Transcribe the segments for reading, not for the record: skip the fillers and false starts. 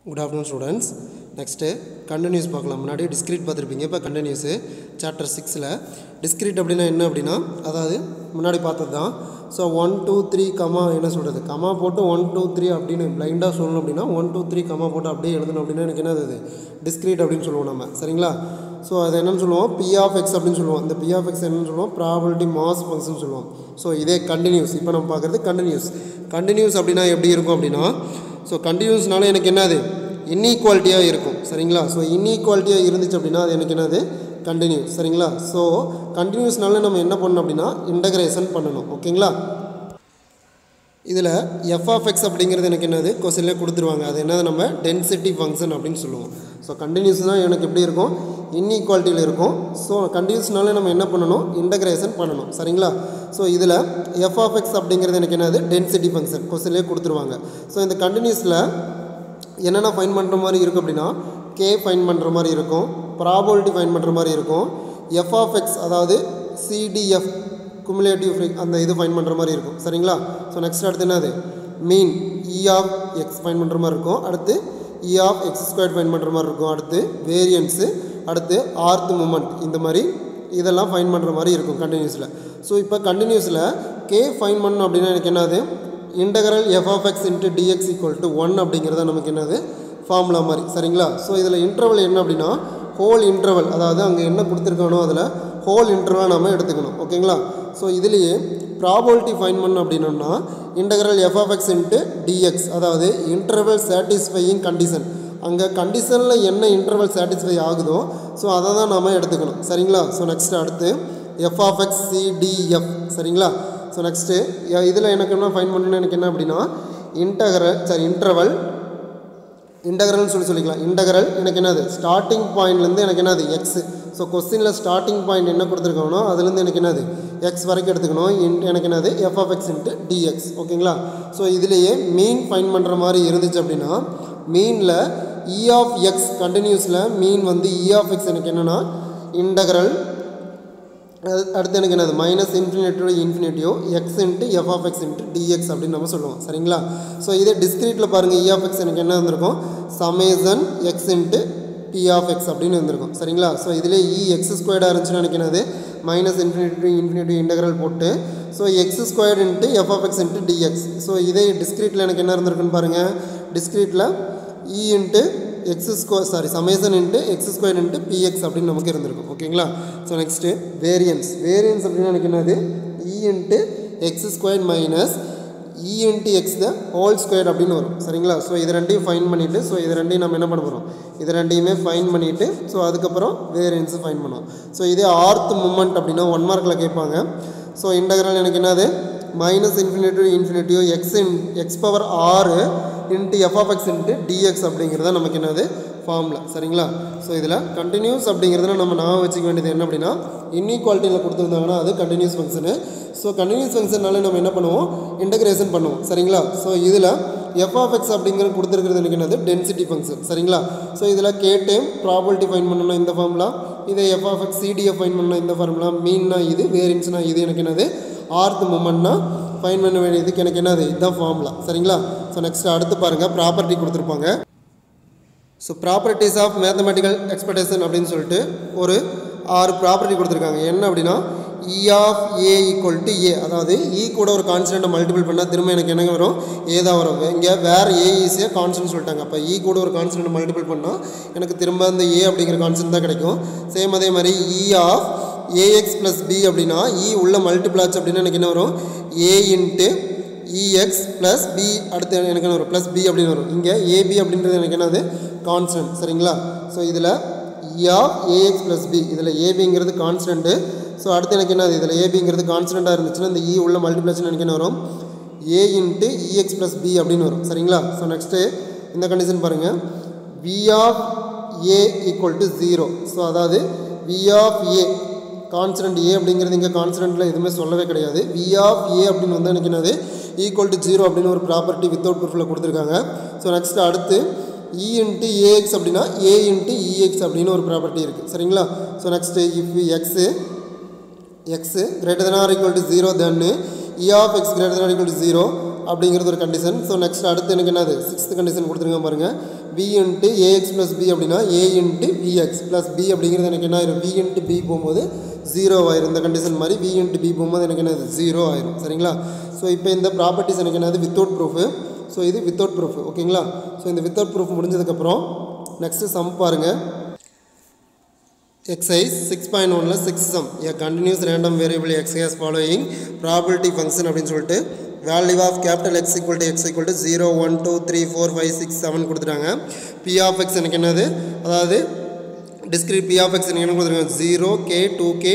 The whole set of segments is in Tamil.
Good afternoon students. Next continuous பார்க்கலாம். முன்னாடி discrete பார்த்திருப்பீங்க. இப்போ continuous chapter 6ல discrete அப்படினா என்ன அப்படினா அதாவது முன்னாடி பார்த்ததுதான். So 1 2 3 கமா என்ன சொல்றது? கமா போட்டு 1 2 3 அப்படினு பிளைண்டா சொல்லணும் அப்படினா 1 2 3 கமா போட்டு அப்படியே எழுதணும் அப்படினா எனக்கு என்னது அது? discrete அப்படினு சொல்லுவோம் நம்ம. சரிங்களா? So அது என்னன்னு சொல்லுவோம்? p of x அப்படினு சொல்லுவோம். இந்த p of x என்னன்னு சொல்லுவோம்? probability mass function சொல்லுவோம். So இதே continuous. இப்போ நம்ம பார்க்கிறது continuous. Continuous அப்படினா எப்படி இருக்கும் அப்படினா ஸோ கண்டினியூஸ்னால எனக்கு என்னது இன்இக்வாலிட்டியாக இருக்கும் சரிங்களா. ஸோ இன்இக்வாலிட்டியாக இருந்துச்சு அப்படின்னா அது எனக்கு என்னது கண்டினியூஸ் சரிங்களா. ஸோ கண்டினியூஸ்னால நம்ம என்ன பண்ணணும் அப்படின்னா இன்டகிரேஷன் பண்ணணும் ஓகேங்களா. இதில் எஃப் ஆஃப் எக்ஸ் அப்படிங்கிறது எனக்கு என்னது கொஸ்டின்லேயே கொடுத்துருவாங்க. அது என்னது நம்ம டென்சிட்டி ஃபங்க்ஷன் அப்படின்னு சொல்லுவோம். ஸோ கண்டினியூஸ் தான் எனக்கு எப்படி இருக்கும் இன்இக்வாலிட்டியில் இருக்கும். ஸோ கண்டினியூஸ்னால நம்ம என்ன பண்ணணும் இன்டகிரேஷன் பண்ணணும் சரிங்களா. ஸோ இதில் எஃப் ஆஃப் எக்ஸ் அப்படிங்கிறது எனக்கு என்னது டென்சிட்டி ஃபங்க்ஷன் கொஸ்டின்லேயே கொடுத்துருவாங்க. ஸோ இந்த கண்டினியூஸில் என்னென்ன ஃபைன் பண்ணுற மாதிரி இருக்கும் அப்படின்னா கே ஃபைன் பண்ணுற மாதிரி இருக்கும், ப்ராபபிலிட்டி ஃபைன் பண்ணுற மாதிரி இருக்கும், எஃப் ஆஃப் எக்ஸ் அதாவது சிடிஎஃப் குமுலேட்டிவ் அந்த இது ஃபைன் பண்ணுற மாதிரி இருக்கும் சரிங்களா. ஸோ நெக்ஸ்ட் அடுத்து என்னது மீன் இ ஆஃப் எக்ஸ் ஃபைன் பண்ணுற மாதிரி இருக்கும், அடுத்து இ ஆஃப் எக்ஸ் ஸ்கொயர் ஃபைன் பண்ணுற மாதிரி இருக்கும், அடுத்து வேரியன்ஸு, அடுத்து ஆர்த் மூமெண்ட் இந்த மாதிரி இதெல்லாம் ஃபைன் பண்ணுற மாதிரி இருக்கும் கண்டினியூஸில். ஸோ இப்போ கண்டினியூஸில் கே ஃபைன் பண்ணணும் அப்படின்னா எனக்கு என்னது integral F of X into dx equal to 1 அப்படிங்கிறத நமக்கு என்னது ஃபார்முலா மாதிரி சரிங்களா. ஸோ இதில் இன்டர்வல் என்ன அப்படின்னா ஹோல் இன்டர்வல், அதாவது அங்கே என்ன கொடுத்துருக்கானோ அதில் ஹோல் இன்டர்வலாக நம்ம எடுத்துக்கணும் ஓகேங்களா. ஸோ இதுலேயே ப்ராபபிலிட்டி ஃபைன் பண்ணணும் அப்படின்னோம்னா integral F of X into DX, அதாவது இன்டர்வல் சாட்டிஸ்ஃபையிங் கண்டிஷன், அங்கே கண்டிஷனில் என்ன இன்டர்வல் சாட்டிஸ்ஃபை ஆகுதோ ஸோ அதை தான் நம்ம எடுத்துக்கணும் சரிங்களா. ஸோ நெக்ஸ்ட்டு அடுத்து எஃப் ஆஃப் எக்ஸ் சிடிஎஃப் சரிங்களா. ஸோ நெக்ஸ்ட்டு இதில் எனக்கு என்ன ஃபைன் பண்ணணும்னு எனக்கு என்ன அப்படின்னா இன்டகரல்னு சொல்லிக்கலாம். இன்டகரல் எனக்கு என்னது ஸ்டார்டிங் பாயிண்ட்லேருந்து எனக்கு என்னது எக்ஸு. ஸோ கொஸ்டினில் ஸ்டார்டிங் பாயிண்ட் என்ன கொடுத்துருக்கானோ அதுலேருந்து எனக்கு என்னது எக்ஸ் வரைக்கும் எடுத்துக்கணும். எனக்கு என்னது f of X into dx ஓகேங்களா. ஸோ இதுலேயே மீன் ஃபைன் பண்ணுற மாதிரி இருந்துச்சு அப்படின்னா மீனில் இ ஆஃப் எக்ஸ் கண்டினியூஸில் மீன் வந்து இ ஆஃப் எக்ஸ் எனக்கு என்னென்னா இன்டகரல் அடுத்து எனக்கு என்னது மைனஸ் இன்ஃபினிட்டியோ இன்ஃபினிட்டியோ X into F of X into DX அப்படின்னு நம்ம சொல்லுவோம் சரிங்களா. ஸோ இதே டிஸ்கிரீட்டில் பாருங்கள் இ ஆஃப் எக்ஸ் எனக்கு என்ன இருந்திருக்கும் summation x into p of x அப்படின்னு இருந்திருக்கும் சரிங்களா. ஸோ இதிலே இ எக்ஸ் ஸ்கொயர்டாக இருந்துச்சுன்னு எனக்கு என்னது மைனஸ் இன்ஃபினிட்டி இன்டகரல் போட்டு so X square into F of X into DX. So இதே டிஸ்கிரீட்டில் எனக்கு என்ன இருந்திருக்குன்னு பாருங்கள் டிஸ்கிரீட்டில் E into X square summation into X square into PX அப்படின்னு நமக்கு இருந்திருக்கும் ஓகேங்களா. ஸோ நெக்ஸ்ட்டு வேரியன்ஸ் அப்படின்னா எனக்கு என்னது E into X square minus E into X the whole square அப்படின்னு வரும் சரிங்களா. ஸோ இது ரெண்டையும் ஃபைன் பண்ணிவிட்டு ஸோ இது ரெண்டையும் நம்ம என்ன பண்ண போகிறோம் இது ரெண்டையுமே ஃபைன் பண்ணிவிட்டு ஸோ அதுக்கப்புறம் வேரியன்ஸு ஃபைன் பண்ணுவோம். ஸோ இதே ஆர்த் மூமெண்ட் அப்படின்னா 1 மார்க்கில் கேட்பாங்க. ஸோ இன்டகரல் எனக்கு என்னது மைனஸ் இன்ஃபினிட்டியோ x power 6 into F of X into dx அப்படிங்கிறத நமக்கு என்னது ஃபார்முலா சரிங்களா. ஸோ இதில் கண்டினியூஸ் அப்படிங்கிறதுல நம்ம வச்சுக்க வேண்டியது என்ன அப்படின்னா இன்இக்வாலிட்டியில் கொடுத்துருந்தாங்கன்னா அது கண்டினியூஸ் ஃபங்க்ஷனு. ஸோ கண்டினியூஸ் ஃபங்க்ஷனால நம்ம என்ன பண்ணுவோம் இன்டகிரேஷன் பண்ணுவோம் சரிங்களா. ஸோ இதில் எஃப் ஆஃப் எக்ஸ் அப்படிங்கிறது கொடுத்துருக்கிறது எனக்கு என்னது டென்சிட்டி ஃபங்க்ஷன் சரிங்களா. ஸோ இதில் கே டைம் ப்ராபபிலிட்டி ஃபைன் பண்ணணும் இந்த ஃபார்முலா, இதை f of x CDF find பண்ணணும் இந்த ஃபார்முலா, மீன்னா இது வேரியன்ஸ்னா இது எனக்கு என்னது ஆர்த் மூமெண்ட்னா ஃபைன் பண்ண வேண்டியதுக்கு எனக்கு என்னது இதுதான் ஃபார்முலா சரிங்களா. ஸோ நெக்ஸ்ட் அடுத்து பாருங்கள் ப்ராப்பர்ட்டி கொடுத்துருப்பாங்க. So properties of mathematical expectation அப்படின்னு சொல்லிட்டு ஒரு 6 ப்ராப்பர்ட்டி கொடுத்துருக்காங்க. என்ன அப்படின்னா E of A equal to A, அதாவது இ கூட ஒரு கான்ஸ்டன்ட்டை மல்டிபிள் பண்ணால் திரும்ப எனக்கு என்ன வரும் ஏ தான் வரும். இங்கே வேறு ஏ ஈஸியாக கான்ஸ்டன்ட் சொல்லிட்டாங்க. அப்போ இ கூட ஒரு கான்ஸ்டன்ட்டை மல்டிபிள் பண்ணால் எனக்கு திரும்ப அந்த ஏ அப்படிங்கிற கான்ஸ்டன்ட் தான் கிடைக்கும். சேம் அதே மாதிரி இ ஆஃப் ஏஎக்ஸ் ப்ளஸ் பி அப்படின்னா இ உள்ள மல்டிபிள் ஆச்சு அப்படின்னா எனக்கு என்ன வரும் A into EX plus B, அடுத்து எனக்கு என்ன வரும் ப்ளஸ் பி அப்படின்னு வரும். இங்கே ஏபி அப்படின்றது எனக்கு என்னது கான்ஸ்டன்ட் சரிங்களா. ஸோ இதில் இ ஆஃப் ஏஎக்ஸ் ப்ளஸ் பி, இதில் ஏபிங்கிறது கான்ஸ்டன்ட்டு. ஸோ அடுத்து எனக்கு என்னது இதில் ஏபிங்கிறது கான்ஸ்டண்ட்டாக இருந்துச்சுன்னா இந்த இ உள்ள மல்டிப்ளேஷன் எனக்கு என்ன வரும் A into EX plus B அப்படின்னு வரும் சரிங்களா. ஸோ நெக்ஸ்ட்டு இந்த கண்டிஷன் பாருங்கள் V of A equal to 0. So அதாவது V of A constant A அப்படிங்கிறது இங்கே கான்ஸ்டன்ட்டில் எதுவுமே சொல்லவே கிடையாது. வி ஆஃப் ஏ அப்படின்னு வந்து எனக்கு என்னது ஈக்குவல் டு 0 அப்படின்னு ஒரு ப்ராப்பர்ட்டி வித்தவுட் ப்ரூஃபில் கொடுத்துருக்காங்க. ஸோ நெக்ஸ்ட் அடுத்து இ இன்ட்டு ஏஎக்ஸ் அப்படின்னா ஏ இன்ட்டு இஎக்ஸ் அப்படின்னு ஒரு ப்ராப்பர்ட்டி இருக்குது சரிங்களா. So next if x greater than or equal to 0 then e of x greater than or equal to 0 அப்படிங்கிறது ஒரு கண்டிஷன். ஸோ நெக்ஸ்ட் அடுத்து எனக்கு என்னது 6th கண்டிஷன் கொடுத்துருங்க பாருங்கள். v into a x plus b அப்படின்னா a into v x plus b அப்படிங்கிறது எனக்கு என்ன ஆயிரும், v இன்ட்டு பி போகும்போது 0 ஆயிரும். இந்த கண்டிஷன் மாதிரி v இன்ட்டு பி போகும்போது எனக்கு என்னது 0 ஆயிரும். சரிங்களா? ஸோ இப்போ இந்த ப்ராப்பர்ட்டிஸ் எனக்கு என்னது வித்தவுட் ப்ரூஃபு. ஸோ இது வித்தவுட் ப்ரூஃப். ஓகேங்களா? ஸோ இந்த வித்தவுட் ப்ரூஃப் முடிஞ்சதுக்கப்புறம் நெக்ஸ்ட்டு சம் பாருங்கள். எக்ஸைஸ் 6.1ல் 6 sum a continuous random variable x has following probability function அப்படின்னு சொல்லிட்டு value of capital X equal to 0, 1, 2, 3, 4, 5, 6, 7 கொடுத்துட்டாங்க. p of x எனக்கு என்னது, அதாவது discrete p of x எனக்கு என்ன கொடுத்துருக்காங்க, 0k 2k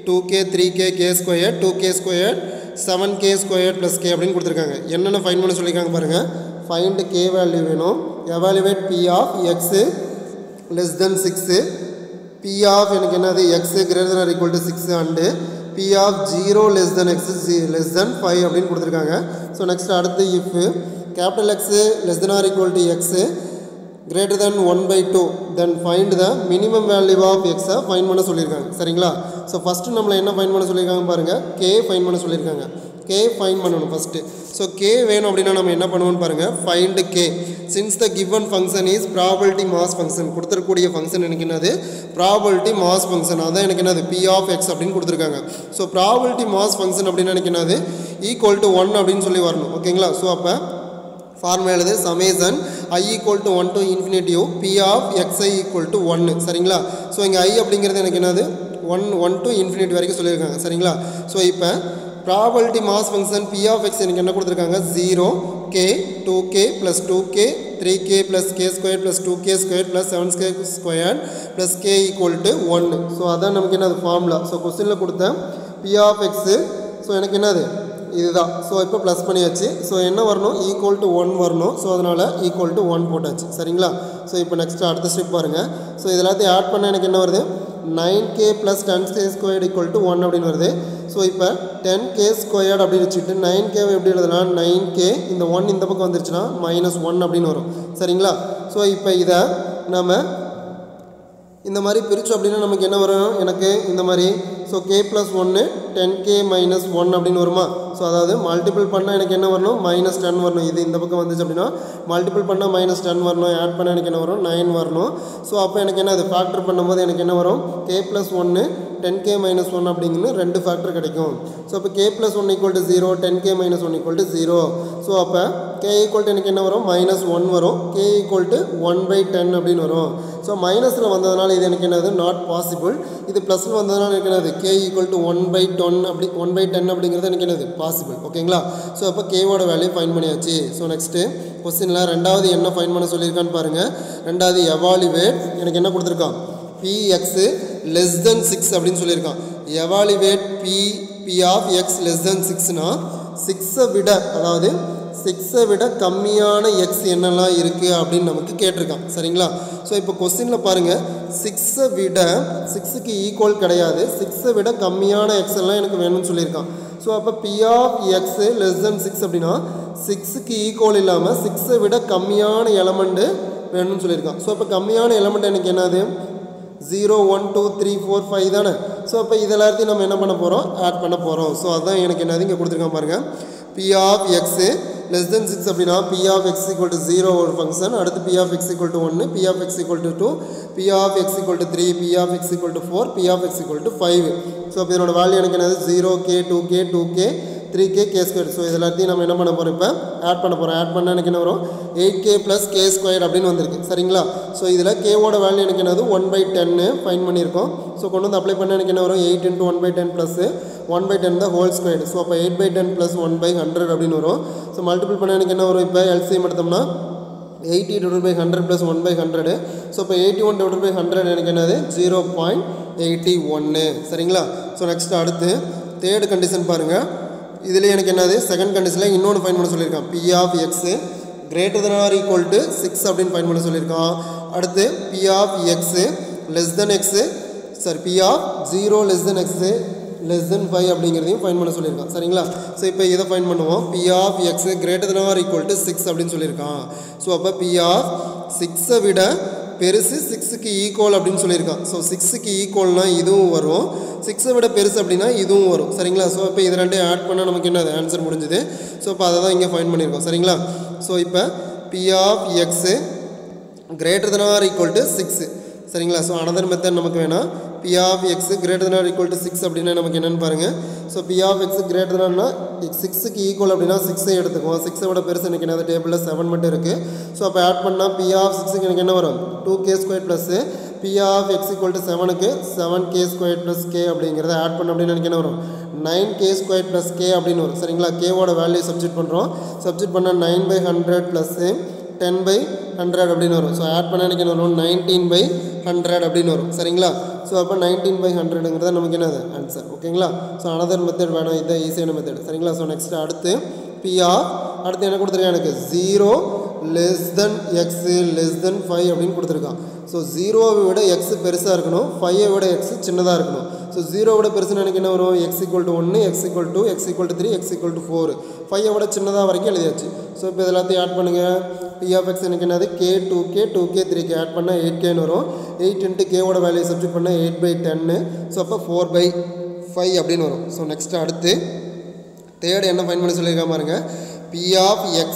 2k 3k k squared 2k squared 7k squared plus k அப்படின்னு கொடுத்துருக்காங்க. என்னென்ன ஃபைண்ட் பண்ண சொல்லியிருக்காங்க பாருங்கள். ஃபைண்ட் k வேல்யூ வேணும். evaluate p of x less than 6, p of எனக்கு என்னது x greater than or equal to 6 and p of 0 less than x less than 5 அப்படின்னு கொடுத்துருக்காங்க. ஸோ நெக்ஸ்ட் அடுத்து if capital X less than or equal to x greater than 1/2 then find the minimum value of x find பண்ண சொல்லியிருக்காங்க. சரிங்களா? ஸோ ஃபஸ்ட்டு நம்மளை என்ன ஃபைண்ட் பண்ண சொல்லியிருக்காங்க பாருங்கள், k ஃபைண்ட் பண்ண சொல்லியிருக்காங்க. k ஃபைண்ட் பண்ணணும் ஃபஸ்ட்டு. ஸோ k வேணும் அப்படின்னா நம்ம என்ன பண்ணுவோம்னு பாருங்கள். Find k since the given function is probability mass function. கொடுத்துருக்கூடிய ஃபங்க்ஷன் எனக்கு என்னது, probability mass function. அதான் எனக்கு என்னது p of x அப்படின்னு கொடுத்துருக்காங்க. ஸோ probability mass function அப்படின்னு எனக்கு என்னது equal to 1 அப்படின்னு சொல்லி வரணும். ஓகேங்களா? ஸோ அப்போ ஃபார்முலா எழுது summation I equal to 1 to infinity p of xi equal to 1. சரிங்களா? ஸோ இங்கே i அப்படிங்கிறது எனக்கு என்னது 1 to infinity வரைக்கும் சொல்லியிருக்காங்க. சரிங்களா? ஸோ இப்போ probability mass function p of x எனக்கு என்ன கொடுத்துருக்காங்க, 0k 2k plus 2k 3k plus k squared plus 2k squared plus 7k squared plus k equal to 1. So அதான் நமக்கு என்னது ஃபார்முலா. ஸோ கொஸ்டினில் கொடுத்த p of x ஸோ எனக்கு என்னது இதுதான். ஸோ இப்போ ப்ளஸ் பண்ணியாச்சு. ஸோ என்ன வரணும், ஈக்குவல் டு 1 வரணும். ஸோ அதனால் ஈக்குவல் டு 1 போட்டாச்சு. சரிங்களா? ஸோ இப்போ நெக்ஸ்ட் அடுத்த ஸ்டெப் பாருங்கள். ஸோ இது எல்லாத்தையும் ஆட் பண்ண எனக்கு என்ன வருது, 9k plus 10k squared equal to 1 அப்படின்னு வருது. ஸோ இப்போ 10k squared அப்படின்னு வச்சுட்டு 9k எப்படி எழுதலாம், 9k இந்த 1 இந்த பக்கம் வந்துருச்சுன்னா -1 அப்படின்னு வரும். சரிங்களா? ஸோ இப்போ இதை நம்ம இந்த மாதிரி பிரித்தோம் அப்படின்னா நமக்கு என்ன வரும், எனக்கு இந்த மாதிரி ஸோ k + 1 10k - 1 அப்படின்னு வருமா. ஸோ அதாவது மல்டிபிள் பண்ணால் எனக்கு என்ன வரணும், -10 வரணும். இது இந்த பக்கம் வந்துச்சு அப்படின்னா மல்டிபிள் பண்ணால் -10 வரணும். ஆட் பண்ணால் எனக்கு என்ன வரும், 9 வரணும். ஸோ அப்போ எனக்கு என்ன, அது ஃபேக்டர் பண்ணும்போது எனக்கு என்ன வரும், k + 1 10k - 1 அப்படிங்கிற 2 ஃபேக்டர் கிடைக்கும். ஸோ அப்போ k + 1 = 0, 10k - 1 = 0. ஸோ அப்போ k = எனக்கு என்ன வரும், -1 வரும். k = 1/10 அப்படின்னு வரும். ஸோ மைனஸில் வந்ததுனால இது எனக்கு என்னது நாட் பாசிபிள். இது ப்ளஸில் வந்ததுனால எனக்கு என்னது k = 1/10 அப்படி 1/10 அப்படிங்கிறது எனக்கு என்னது பாசிபிள். ஓகேங்களா? ஸோ அப்போ கேவோட வேல்யூ ஃபைண்ட் பண்ணியாச்சு. ஸோ நெக்ஸ்ட்டு கொஸ்டினில் ரெண்டாவது என்ன ஃபைண்ட் பண்ண சொல்லியிருக்கான்னு பாருங்கள். ரெண்டாவது எவாலுவேட் எனக்கு என்ன கொடுத்துருக்கான், px less than 6 அப்படின்னு சொல்லியிருக்கான். Evaluate p of x less than 6னா 6 விட, அதாவது 6 விட கம்மியான x என்னெல்லாம் இருக்குது அப்படின்னு நமக்கு கேட்டிருக்கான். சரிங்களா? ஸோ இப்போ கொஸ்டினில் பாருங்கள், 6 விட 6க்கு ஈக்குவல் கிடையாது, 6 விட கம்மியான x எல்லாம் எனக்கு வேணும்னு சொல்லியிருக்கான். ஸோ அப்போ p of x less than 6 அப்படின்னா 6க்கு ஈக்குவல் இல்லாமல் 6 விட கம்மியான எலமெண்ட்டு வேணும்னு சொல்லியிருக்கான். ஸோ அப்போ கம்மியான எலமெண்ட் எனக்கு என்னது 0, 1, 2, 3, 4, 5 தானே. ஸோ அப்போ இது எல்லாத்தையும் நம்ம என்ன பண்ண போகிறோம், ஆட் பண்ண போகிறோம். ஸோ அதுதான் எனக்கு என்னது இங்கே கொடுத்துருக்கான் பாருங்கள். p of x less than 6 அப்படின்னா p of x = 0 ஒரு ஃபங்க்ஷன், அடுத்து p of x = 1, p of x = 2, p of x = 3, p of x = 4, p of x = 5. So அப்போ இதனோட வேல்யூ எனக்கு என்னது 0k 2k 2k 3k k squared. So இது எல்லாத்தையும் நம்ம என்ன பண்ண போகிறோம், இப்போ ஆட் பண்ண போகிறோம். ஆட் பண்ணால் எனக்கு என்ன வரும், 8k + k squared அப்படின்னு வந்திருக்கு. சரிங்களா? ஸோ இதில் கேவோட வேல்யூ எனக்கு என்னது 1/10 ஃபைன் பண்ணியிருக்கோம். ஸோ கொண்டு வந்து அப்ளை பண்ணால் எனக்கு என்ன வரும், 8 × 1/10 + 1/10 the whole squared. ஸோ அப்போ 8/10 + 1/100 அப்படின்னு வரும். ஸோ மல்டிபிள் பண்ணால் எனக்கு என்ன வரும், இப்போ எல்சிஎம் எடுத்தோம்னா 80 / 100 + 1/100. ஸோ இப்போ 81 / 100 எனக்கு என்னது 0.81. சரிங்களா? ஸோ நெக்ஸ்ட் அடுத்து தேர்ட் கண்டிஷன் பாருங்கள். இதில் எனக்கு என்னது செகண்ட் கண்டிஷனில் இன்னொன்று ஃபைன் பண்ண சொல்லியிருக்கான். p of x greater than or equal to 6 அப்படின்னு ஃபைன் பண்ண சொல்லியிருக்கான். அடுத்து p of x less than x, sorry p of 0 less than x less than 5 அப்படிங்கிறதையும் ஃபைன் பண்ண சொல்லியிருக்கான். சரிங்களா? ஸோ இப்போ இதை ஃபைன் பண்ணுவோம். p of x greater than or equal to 6 அப்படின்னு சொல்லியிருக்கான். ஸோ அப்போ p of 6 விட பெருசு 6க்கு ஈக்குவல் அப்படின்னு சொல்லியிருக்கான். ஸோ 6க்கு ஈக்குவல்னா இதுவும் வரும், 6ஐ விட பெருசு அப்படின்னா இதுவும் வரும். சரிங்களா? ஸோ இப்போ இது ரெண்டையும் ஆட் பண்ணால் நமக்கு என்னது ஆன்சர் முடிஞ்சுது. ஸோ இப்போ அதை தான் இங்கே ஃபைண்ட் பண்ணியிருக்கோம். சரிங்களா? ஸோ இப்போ P of X greater than or equal to 6. சரிங்களா? ஸோ another மெத்தட் நமக்கு வேணாம். P of X greater than or equal to 6 அப்படின்னா நமக்கு என்னென்னு பாருங்கள். So P of X greater than 6க்கு ஈக்குவல் அப்படின்னா 6ஐ எடுத்துக்குவோம். 6ஐ விட பெருசு எனக்கு என்ன டேபிளில் 7 மட்டும் இருக்குது. ஸோ அப்போ ஆட் பண்ணால் P of 6க்கு எனக்கு என்ன வரும் 2k² plus P of X equal to 7க்கு 7k² plus k அப்படிங்கிறத ஆட் பண்ண அப்படின்னு எனக்கு என்ன வரும் 9k² ப்ளஸ் k அப்படின்னு வரும். சரிங்களா? கேவோட வேல்யூ சப்ஸ்டிட் பண்ணுறோம். சப்ஸ்டிட் பண்ணால் 9/100 ப்ளஸ்ஸு 10/100 அப்படின்னு வரும். ஸோ ஆட் பண்ண எனக்கு என்ன வரும் 19/100 அப்படின்னு வரும். சரிங்களா? ஸோ அப்போ 19/100ங்கிறத நமக்கு என்னது ஆன்சர். ஓகேங்களா? ஸோ அனதர் மெத்தட் வேணும், இதுதான் ஈஸியான மெத்தட். சரிங்களா? ஸோ நெக்ஸ்ட் அடுத்து P of அடுத்து என்ன கொடுத்துருக்கேன் எனக்கு 0 less than x less than 5 அப்படின்னு கொடுத்துருக்கான். ஸோ 0வை விட x பெருசாக இருக்கணும், 5ஐ விட x சின்னதாக இருக்கணும். ஸோ 0 விட பெருசுன்னு எனக்கு என்ன வரும் x equal to 1, x equal to 2, x equal to 3, x equal to 4, 5ஐ விட சின்னதாக வரைக்கும் எழுதியாச்சு. ஸோ இப்போ இதெல்லாத்தையும் ஆட் பண்ணுங்கள். P of x எனக்கு என்னது k 2k 2k 3k add பண்ணால் 8kன்னு வரும். 8 into kவோட வேல்யூ சப்ஸ்டிட் பண்ணால் 8/10. ஸோ அப்போ 4/5 அப்படின்னு வரும். ஸோ நெக்ஸ்ட் அடுத்து தேர்ட் என்ன ஃபைண்ட் பண்ணி சொல்லியிருக்காம பாருங்க. P of x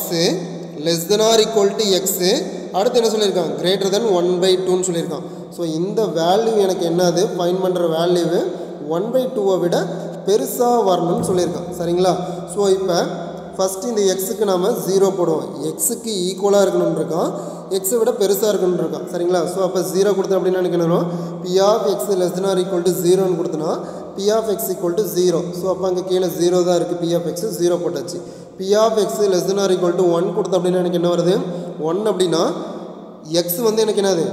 less than or equal to x அடுத்து என்ன சொல்லியிருக்கான் greater than 1/2ன்னு சொல்லியிருக்கான். ஸோ இந்த வேல்யூ எனக்கு என்னது ஃபைண்ட் பண்ணுற வேல்யூவு 1/2ஐ விட பெருசாக வரணும்னு சொல்லியிருக்கான். சரிங்களா? ஸோ இப்போ ஃபஸ்ட்டு இந்த எக்ஸுக்கு நாம் 0 போடுவோம். எக்ஸுக்கு ஈக்குவலாக இருக்கணும்னு இருக்கான், எக்ஸை விட பெருசாக இருக்கணும்னு இருக்கான். சரிங்களா? ஸோ அப்போ 0 கொடுத்தோம் அப்படின்னா எனக்கு என்ன வரும் P of x less than or equal to 0ன்னு கொடுத்தோன்னா P of x equal to 0. So அப்போ அங்கே கீழே 0 தான் இருக்குது. P of x 0 போட்டாச்சு. P of x less than or equal to 1 கொடுத்தோம் அப்படின்னா எனக்கு என்ன வருது 1 அப்படின்னா எக்ஸ் வந்து எனக்கு என்னது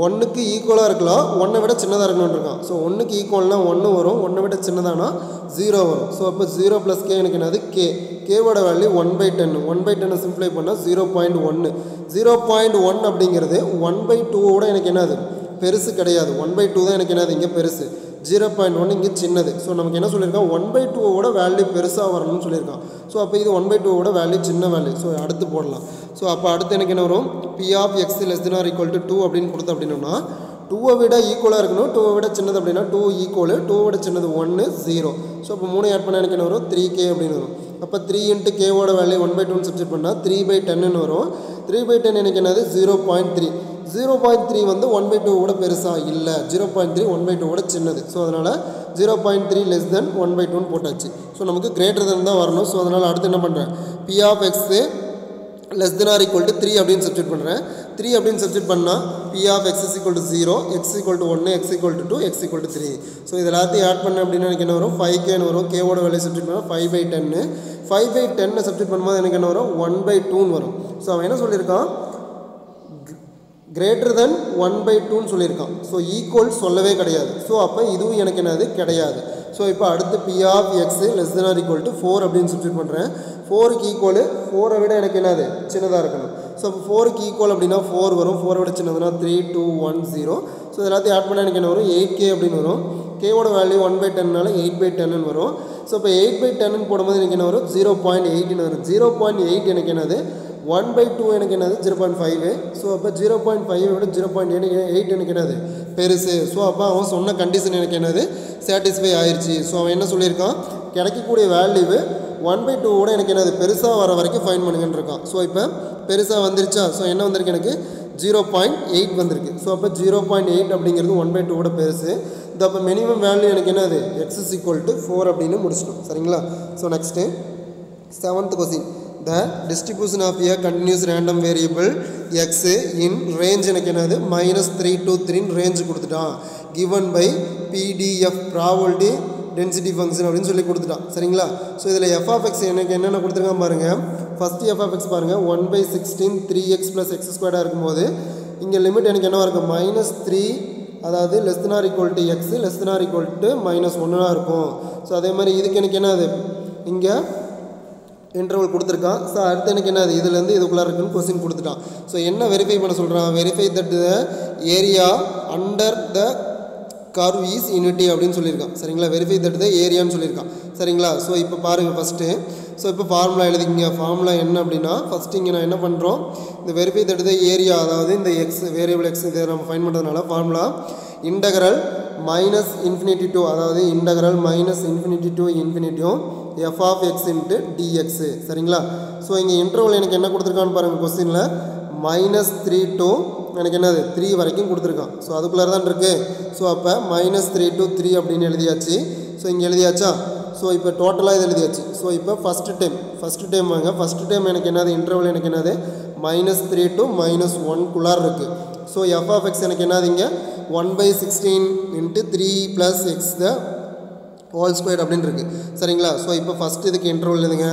1க்கு ஈக்குவலாக இருக்கலாம், 1ஐ விட சின்னதாக இருக்கணும்னு இருக்கான். ஸோ 1க்கு ஈக்குவல்னால் 1 வரும், 1ஐ விட சின்னதானா 0 வரும். ஸோ அப்போ 0 + k எனக்கு என்னது கேவோட வேல்யூ 1/10. 1/10 சிம்ப்ளை பண்ணால் 0.1. 0.1 அப்படிங்கிறது 1/2ஓட எனக்கு என்னது பெருசு கிடையாது. 1/2 தான் எனக்கு என்னது இங்கே பெருசு, 0.1 இங்கே சின்னது. ஸோ நமக்கு என்ன சொல்லியிருக்கான் 1/2ஓட வேல்யூ பெருசாக வரணும்னு சொல்லியிருக்கான். ஸோ அப்போ இது 1/2ஓட வேல்யூ சின்ன வேல்யூ. ஸோ அடுத்து போடலாம். ஸோ அப்போ அடுத்து எனக்கு என்ன வரும் P of x less than or equal to 2 அப்படின்னு கொடுத்தோம் அப்படின்னா 2ஐ விட ஈக்குவலாக இருக்கணும், 2ஐ விட சின்னது அப்படின்னா 2 ஈக்குவலு, 2ஐ விட சின்னது 1 0. ஸோ அப்போ 3 ஆட் பண்ணால் எனக்கு என்ன வரும் 3k அப்படின்னு வரும். அப்போ 3 into kவோட வேல்யூ 1/2 சப்ஸ்டிட் பண்ணால் 3/10ன்னு வரும். 3/10 எனக்கு என்னது 0.3. 0.3 வந்து 1/2ஓட பெருசாக இல்லை, 0.3 1/2ஓட சின்னது. ஸோ அதனால் 0.3 less than 1/2ன்னு போட்டாச்சு. ஸோ நமக்கு கிரேட்டர் than தான் வரணும். ஸோ அதனால் அடுத்து என்ன பண்ணுறேன் P of x less than or equal to 3 அப்படின்னு சப்ஸ்டிட் பண்ணுறேன். 3 அப்படின்னு சப்ஸ்டிட் பண்ணால் P of x is equal to 0, x equal to 1, x equal to 2, x equal to 3. So இது எல்லாத்தையும் ஆட் பண்ண அப்படின்னா எனக்கு என்ன வரும் 5kன்னு வரும். கேவோட வேல்யூ சப்ஸ்டிட் பண்ணால் 5/10. 5/10 சப்ஸ்டிட் பண்ணும்போது எனக்கு என்ன வரும் 1/2ன்னு வரும். ஸோ அவன் என்ன சொல்லியிருக்கான் greater than 1/2ன்னு சொல்லியிருக்கான். ஸோ ஈக்குவல் சொல்லவே கிடையாது. ஸோ அப்போ இதுவும் எனக்கு என்னது கிடையாது. ஸோ இப்போ அடுத்து P of x less than or equal to 4 அப்படின்னு சப்ஸ்டிட் பண்ணுறேன். 4க்கு ஈக்குவலு, 4ஐ விட எனக்கு என்னது சின்னதாக இருக்கணும். ஸோ அப்போ 4க்கு ஈக்குவல் அப்படின்னா 4 வரும், 4ஐ விட சின்னதுன்னா 3 2 1 0. ஸோ எல்லாத்தையும் ஆட் பண்ணால் எனக்கு என்ன வரும் 8k அப்படின்னு வரும். கேவோட வேல்யூ 1/10னால 8/10ன்னு வரும். ஸோ இப்போ 8/10ன்னு போடும்போது எனக்கு என்ன வரும் 0.8ன்னு வரும். 0.8 எனக்கு என்னது 1/2 எனக்கு என்னது 0.5. ஸோ அப்போ 0.5 விட 0.8 எனக்கு என்னது பெருசு. ஸோ அப்போ அவன் சொன்ன கண்டிஷன் எனக்கு என்னது சாட்டிஸ்ஃபை ஆயிடுச்சு. ஸோ அவன் என்ன சொல்லியிருக்கான் கிடைக்கக்கூடிய வேல்யூவு 1/2ஓட எனக்கு என்னது பெருசாக வர வரைக்கும் ஃபைன் பண்ணுங்கன்னு இருக்கான். ஸோ இப்போ பெருசாக வந்துருச்சா. ஸோ என்ன வந்திருக்கு எனக்கு 0.8 வந்திருக்கு. ஸோ அப்போ 0.8 அப்படிங்கிறது 1/2ஓட பெருசு. இது அப்போ மினிமம் வேல்யூ எனக்கு என்னது x is equal to 4 அப்படின்னு முடிச்சிட்டோம். சரிங்களா? So next 7th question. The distribution of a continuous random variable x in range எனக்கு என்னது -3 to 3 ரேஞ்ச் கொடுத்துட்டான். given by PDF probability density function அப்படின்னு சொல்லி கொடுத்துட்டான். சரிங்களா? ஸோ இதில் f of x எனக்கு என்னென்ன கொடுத்துருக்கான் பாருங்கள். ஃபஸ்ட்டு f of x பாருங்கள் 1/16 3x + x² இருக்கும்போது இங்கே லிமிட் எனக்கு என்னவா இருக்கும் -3, அதாவது less than or equal to x less than or equal to -1 இருக்கும். ஸோ அதே மாதிரி இதுக்கு எனக்கு என்னது இங்கே இன்டர்வல் கொடுத்துருக்கான். ஸோ அடுத்து எனக்கு என்னது இதுலேருந்து இதுக்குள்ளே இருக்குன்னு கொஸ்டின் கொடுத்துட்டான். ஸோ என்ன வெரிஃபை பண்ண சொல்கிறான் verify that the area under the curve is unity அப்படின்னு சொல்லியிருக்கான். சரிங்களா? வெரிஃபை தட் த ஏரியான்னு சொல்லியிருக்கான். சரிங்களா? ஸோ இப்போ பாருங்கள் ஃபஸ்ட்டு ஸோ இப்போ ஃபார்முலா எழுதிக்கிங்க. ஃபார்முலா என்ன அப்படின்னா ஃபஸ்ட்டு இங்கே நான் என்ன பண்ணுறோம், இந்த வெரிஃபை தட் த ஏரியா, அதாவது இந்த எக்ஸ் வேரியபிள் எக்ஸ் இதை நம்ம ஃபைண்ட் பண்ணுறதுனால formula integral minus infinity to, அதாவது இன்டகரல் மைனஸ் இன்ஃபினிட்டி டூ இன்ஃபினிட்டியும் F of X into DX. சரிங்களா? ஸோ இங்கே இன்டர்வல் எனக்கு என்ன கொடுத்துருக்கான்னு பாருங்கள் கொஸ்டினில், -3 to எனக்கு என்னது 3 வரைக்கும் கொடுத்துருக்கான். ஸோ அதுக்குள்ளே தான் இருக்குது. ஸோ அப்போ -3 to 3 அப்படின்னு எழுதியாச்சு. ஸோ இங்கே எழுதியாச்சா? ஸோ இப்போ டோட்டலாக இது எழுதியாச்சு. ஸோ இப்போ ஃபஸ்ட்டு டைம் வாங்க. ஃபஸ்ட்டு டைம் எனக்கு என்னது இன்டர்வல் எனக்கு என்னது -3 to -1 இருக்குது. ஸோ எஃப் ஆஃப் எக்ஸ் எனக்கு என்னது இங்கே 1/16 × 3 + x த ஹோல் ஸ்கொயர் அப்படின்னு இருக்குது. சரிங்களா? ஸோ இப்போ ஃபஸ்ட்டு இதுக்கு இன்டர்வல் எழுதுங்க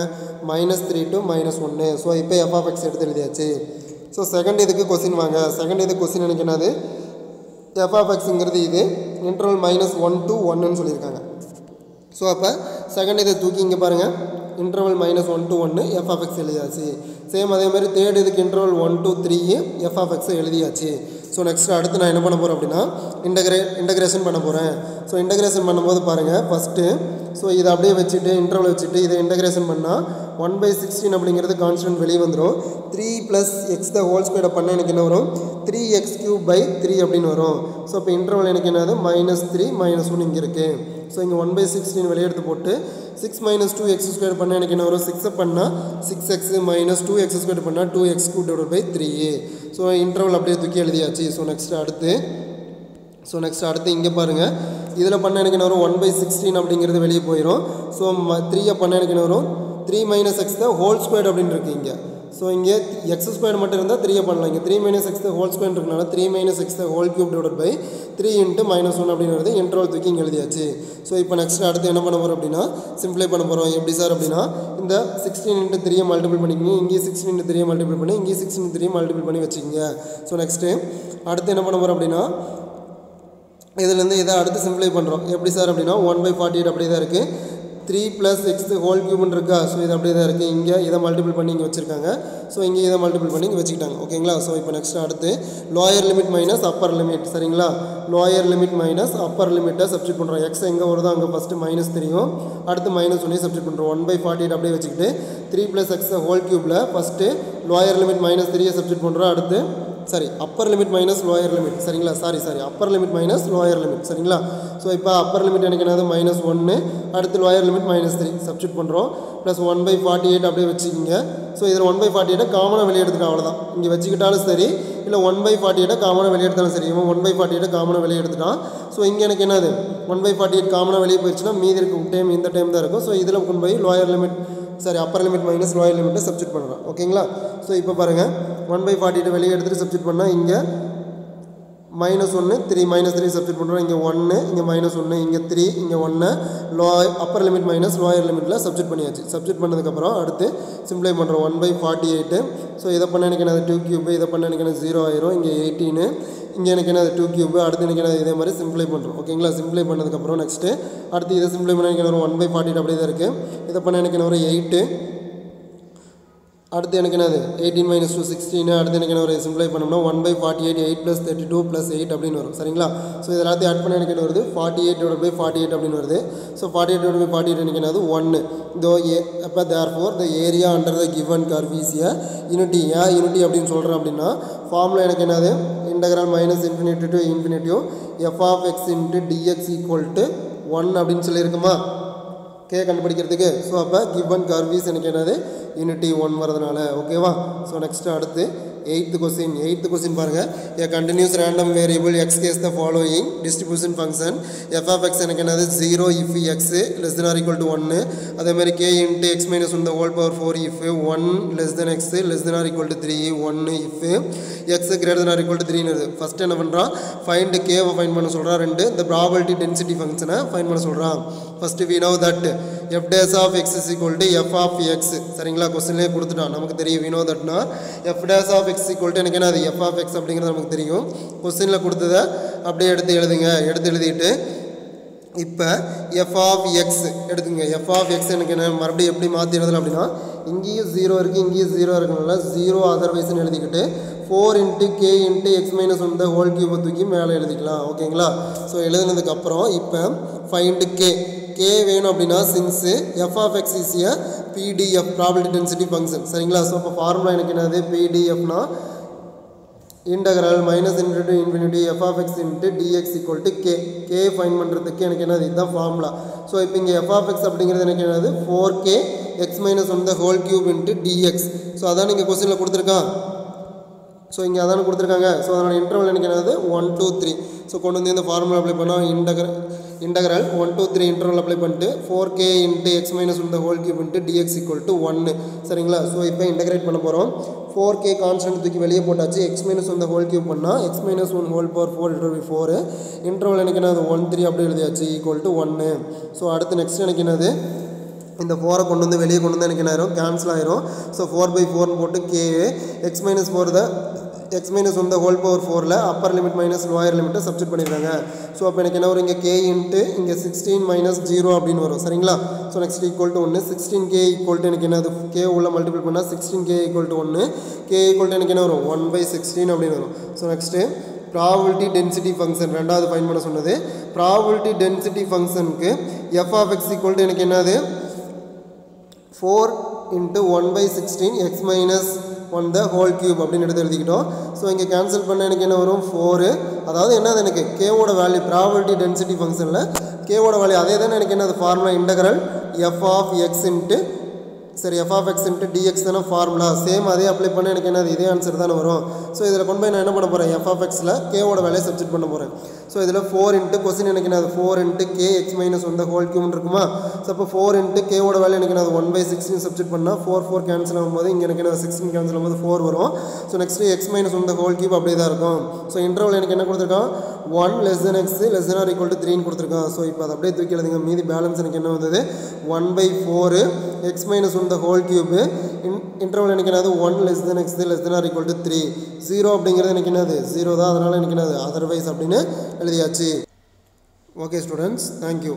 -3 to -1. ஸோ இப்போ எஃப் ஆஃப் எக்ஸ் எடுத்து எழுதியாச்சு. ஸோ செகண்ட் இதுக்கு கொஸ்டின் வாங்க. செகண்ட் இதுக்கு கொஸ்டின் எனக்கு என்னது எஃப் ஆஃப் எக்ஸுங்கிறது இது இன்டர்வல் -1 to 1ன்னு சொல்லியிருக்காங்க. ஸோ அப்போ செகண்ட் இதை தூக்கி இங்கே பாருங்கள், interval -1 to 1 f of x எழுதியாச்சு. சேம் அதே மாதிரி தேர்ட் இதுக்கு இன்டர்வல் 1 to 3 எஃப் ஆஃப் எக்ஸை எழுதியாச்சு. ஸோ நெக்ஸ்ட் அடுத்து நான் என்ன பண்ண போகிறேன் அப்படின்னா இன்டகிரேஷன் பண்ண போகிறேன். ஸோ இன்டகிரேஷன் பண்ணும்போது பாருங்கள் ஃபஸ்ட்டு, ஸோ இதை அப்படியே வச்சுட்டு இன்டர்வல் வச்சுட்டு இதை இன்டகிரேஷன் பண்ணால் 1/16 அப்படிங்கிறது கான்ஸ்டன்ட் வெளியே வந்துடும். 3 + x த ஹோல் ஸ்கொயரை பண்ணால் எனக்கு என்ன வரும், 3x³ அப்படின்னு வரும். ஸோ இப்போ இன்டர்வல் எனக்கு என்னது -3 -1 இங்கே இருக்குது. ஸோ இங்கே 1/16 வெளியே எடுத்து போட்டு 6 - 2x² பண்ணால் எனக்கு என்ன வரும், 6 பண்ணால் 6x - 2x² பண்ணால் 2x³ 3. ஸோ இன்டர்வல் அப்படியே தூக்கி எழுதியாச்சு. ஸோ நெக்ஸ்ட் அடுத்து இங்கே பாருங்கள், இதில் பண்ண எனக்கு என்ன வரும் 1/16 அப்படிங்கிறது வெளியே போயிடும். ஸோ 3 பண்ண எனக்கு என்ன வரும் 3 - x த ஹோல் ஸ்கொயர் அப்படின்னு இருக்குது இங்கே. ஸோ இங்கே x² மட்டும் இருந்தால் 3 பண்ணலாம். இங்கே 3 - x த ஹோல் ஸ்கொயர் இருக்கனால 3 - x த ஹோல் ³ / 3 × -1 அப்படின்னு வருது. இன்டர்வல் தூக்கி இங்கே எழுதியாச்சு. ஸோ இப்போ நெக்ஸ்ட் அடுத்து என்ன பண்ண போகிறோம் அப்படின்னா சிம்பிளை பண்ண போகிறோம். எப்படி சார் அப்படின்னா இந்த 16 × 3 மல்டிபிள் பண்ணிக்கிங்க, இங்கே 16 × 3 மல்டிபிள் பண்ணி, இங்கே 16 × 3 மல்டிபிள் பண்ணி வச்சுக்கிங்க. ஸோ நெக்ஸ்ட்டு அடுத்து என்ன பண்ண போகிறோம் அப்படின்னா இதுலேருந்து இதை அடுத்து சிம்பிளை பண்ணுறோம். எப்படி சார் அப்படின்னா 1/48 அப்படியே தான் இருக்குது. 3 + x ஹோல் க்யூப்னு இருக்கா. ஸோ இது அப்படியே தான் இருக்குது. இங்கே இதை மல்டிபிள் பண்ணி இங்கே வச்சுருக்காங்க. ஸோ இங்கே இதை மல்டிபிள் பண்ணி இங்கே வச்சுக்கிட்டாங்க. ஓகேங்களா? ஸோ இப்போ நெக்ஸ்ட் அடுத்து lower limit minus upper limit. சரிங்களா? லோயர் லிமிட் மைனஸ் அப்பர் லிமிட்டை சப்ஸ்டிட் பண்ணுறோம். எக்ஸ் எங்கே வருதோ அங்கே ஃபஸ்ட்டு மைனஸ் தெரியும், அடுத்து -1 சப்ஸ்டிட் பண்ணுறோம். 1/48 அப்படியே வச்சுக்கிட்டு 3 + x ஹோல் க்யூப்பில் ஃபஸ்ட்டு லோயர் லிமிட் -3 சப்ஸ்டிட் பண்ணுறோம். அடுத்து upper limit minus lower limit. சரிங்களா? Upper limit minus lower limit. சரிங்களா? ஸோ இப்போ அப்பர் லிமிட் எனக்கு என்னது -1, அடுத்து லோயர் லிமிட் -3 சப்ஸ்டிட் பண்ணுறோம். ப்ளஸ் 1/48 அப்படியே வச்சுக்கிங்க. ஸோ இதில் 1/48 காமனாக வெளியே எடுத்துட்டோம். அவ்வளோதான். இங்கே வச்சுக்கிட்டாலும் சரி, இல்லை 1/48 காமனாக வெளியே எடுத்தாலும் சரி. இவன் 1/48 காமனாக வெளியே எடுத்துட்டான். ஸோ இங்கே எனக்கு என்னது 1/48 காமனாக வெளியே போயிடுச்சுன்னா மீதி இருக்க டைம் இந்த டைம் தான் இருக்கும். ஸோ இதில் கொண்டு போய் lower limit Appar limit minus lower லிமிட்டை சப்ஸ்டிட் பண்ணுறோம். ஓகேங்களா? ஸோ இப்போ பாருங்கள் 1/48 வெளியே எடுத்துகிட்டு சப்ஸ்டிட் பண்ணால் இங்கே -1 3 சப்ஸ்டிட் பண்ணுறோம். இங்கே 1, இங்கே -1, இங்கே 3, இங்கே 1 அப்பர் லிமிட் மைனஸ் லோயர் லிமிட்டில் சப்ஸ்டிட் பண்ணியாச்சு. சப்ஸ்டிட் பண்ணதுக்கப்புறம் அடுத்து சிம்பிளை பண்ணுறோம். 1/48. ஸோ இதை பண்ண எனக்கு என்னது 2³ இதை பண்ண எனக்கு என்ன 0 ஆயிரும். இங்கே 18, இங்கே எனக்கு என்னது 2³ அடுத்து எனக்கு என்னது இதே மாதிரி சிம்பிளை பண்ணுறோம். ஓகேங்களா? சிம்பிளை பண்ணதுக்கப்புறம் நெக்ஸ்ட்டு அடுத்து இதை சிம்பிளை பண்ண எனக்கு என்ன 1/48 அப்படியே தான் இருக்குது. இதை பண்ண எனக்கு என்ன 8, அடுத்து எனக்கு என்னது 18 - 2 16, அடுத்து எனக்கு என்ன சிம்பிளை பண்ணோம்னா 1/48 8 + 32 + 8 அப்படின்னு வரும். சரிங்களா? ஸோ இது எல்லாத்தையும் ஆட் பண்ண எனக்கு என்ன வருது 48/48 அப்படின்னு வருது. ஸோ 48/48 எனக்கு என்னது 1. இதோ அப்போ therefore the area under the given curve is a unity. ஏன் யூனிட்டி அப்படின்னு சொல்கிறேன் அப்படின்னா ஃபார்முலா எனக்கு என்னது integral -∞ to ∞ f of x × dx = 1 அப்படின்னு சொல்லியிருக்குமா கே கண்டுபிடிக்கிறதுக்கு. ஸோ அப்போ கிவன் கர்வீஸ் எனக்கு என்னது யூனிட்டி 1 வரதுனால. ஓகேவா? ஸோ நெக்ஸ்ட்டு அடுத்து 8th கொஸ்டின் பாருங்கள். a continuous random variable x case the following distribution function f of x எனக்கு என்னது 0 if x < 1. அதே மாதிரி k × x - 1 the whole power 4 if 1 < x < 3 1 if x < 3. First என்ன பண்ணுறான் ஃபைண்ட் கேவை ஃபைண்ட் பண்ண சொல்கிறான். 2 இந்த ப்ராபபிலிட்டி டென்சிட்டி ஃபங்க்ஷனை ஃபைண்ட் பண்ண சொல்கிறான். First we know that f dash of x is equal to f of x. சரிங்களா? கொஸ்டின்லேயே கொடுத்துட்டான். நமக்கு தெரியும் we know thatனா f dash of x equal to எனக்கு என்ன அது f of x அப்படிங்கிறது நமக்கு தெரியும். கொஸ்டினில் கொடுத்ததை அப்படியே எடுத்து எழுதிட்டு இப்போ f of x எடுத்துங்க. f of x எனக்கு என்ன மறுபடியும் எப்படி மாற்றி எழுதலாம் அப்படின்னா இங்கேயும் 0 இருக்குது, இங்கேயும் 0 இருக்குனால 0 அதர்வைஸ்ன்னு எழுதிக்கிட்டு 4 × k × x - 1 the whole cube தூக்கி மேலே எழுதிக்கலாம். ஓகேங்களா? ஸோ எழுதுனதுக்கப்புறம் இப்போ ஃபைண்ட் k கே வேணும் அப்படின்னா since F of X is a PDF probability density function சரிங்களா. ஸோ இப்போ ஃபார்முலா எனக்கு என்னது பிடிஎஃப்னா integral minus into infinity F of X into dx equal to K. K find பண்ணுறதுக்கு எனக்கு என்னது இதுதான் ஃபார்முலா. ஸோ இப்போ இங்கே எஃப் ஆஃப் எக்ஸ் அப்படிங்கிறது எனக்கு என்னது 4k x minus 1 the whole cube into dx. So அதான் நீங்கள் கொஸ்டினில் கொடுத்துருக்கான். ஸோ இங்கே அதான கொடுத்துருக்காங்க. ஸோ அதனோட இன்டர்வல் எனக்கு என்னது 1 2 3. ஸோ கொண்டு வந்து இந்த ஃபார்முலா அப்ளை பண்ணால் இன்டகரல் 1 2 3 இன்டர்வல் அப்ளை பண்ணிட்டு 4k into x minus 1 the whole cube into dx equal to 1 சரிங்களா. ஸோ இப்போ இன்டகிரேட் பண்ண போகிறோம். 4k கான்ஸ்டன்ட் தூக்கி வெளியே போட்டாச்சு. x minus 1 the whole cube பண்ணால் x minus 1 whole power 4 it will be 4. Interval எனக்கு என்னது 1 3 அப்படி எழுதியாச்சு ஈக்குவல் டு 1. ஸோ அடுத்து நெக்ஸ்ட் எனக்கு என்னது இந்த 4 கொண்டு வந்து வெளியே கொண்டு வந்து எனக்கு என்ன ஆயிரும் கேன்சல் ஆயிரும். ஸோ 4/4 போட்டு k x minus 1 the whole power 4ல அப்பர் லிமிட் மைனஸ் லோயர் லிமிட்டை சப்ஸ்டிட் பண்ணிடுறாங்க. ஸோ அப்போ எனக்கு என்ன வரும் இங்கே k இன்ட்டு இங்கே 16 minus 0 அப்படின்னு வரும் சரிங்களா. So next equal to 1 16k equal to எனக்கு என்னது k உள்ள மல்டிபிள் பண்ணால் 16k equal to 1 k equal to எனக்கு என்ன வரும் 1/16 அப்படின்னு வரும். So next probability density function ரெண்டாவது ஃபைன் பண்ண சொன்னது. ப்ராபபிலிட்டி டென்சிட்டி ஃபங்க்ஷனுக்கு f of x equal to எனக்கு என்னது 4 into 1/16 x minus 1 the whole cube அப்படின்னு எடுத்து எழுதிக்கிட்டோம். ஸோ இங்கே கேன்சல் பண்ண எனக்கு என்ன வரும் 4. அதாவது என்னது எனக்கு கேவோட வேல்யூ ப்ராபபிலிட்டி டென்சிட்டி ஃபங்க்ஷனில் கேவோட வேல்யூ அதே தானே எனக்கு என்னது formula integral F of X into சரி F of X into DX தானே ஃபார்முலா. சேம் அதே அப்ளை பண்ண எனக்கு என்னது இதே ஆன்சர் தானே வரும். ஸோ இதில் கொண்டு போய் நான் என்ன பண்ண போகிறேன் எஃப் ஆஃப் எக்ஸில் கேவோட வேலையை சப்ஸ்டிட் பண்ண போகிறேன். ஸோ இதில் 4 இன்ட்டு கொஸ்டின் எனக்கு என்னது 4 into K X minus 1 the whole cube இருக்குமா. ஸோ அப்போ 4 இன்ட்டு கேவோட வேலை எனக்கு என்னது 1/16 சப்ஸ்டிட் பண்ணால் 4 கேன்சல் ஆகும்போது இங்கே எனக்கு என்ன 16 கேன்சல் ஆகும்போது 4 வரும். So next X minus 1 the whole cube அப்படியே தான் இருக்கும். ஸோ இன்டர்வல் எனக்கு என்ன கொடுத்துருக்கான் 1 less than x less than or equal to 3 கொடுத்துருக்கான். ஸோ இப்போ அதை அப்படியே தூக்கி எழுதுங்க. மீதி பேலன்ஸ் எனக்கு என்ன வந்தது 1/4 x minus 1 the whole cube interval எனக்கு என்னது 1 less than x less than or equal to 3. 0 அப்படிங்கிறது எனக்கு என்னது 0 தான். அதனால் எனக்கு என்னது அதர்வைஸ் அப்படின்னு எழுதியாச்சு. Okay students, thank you.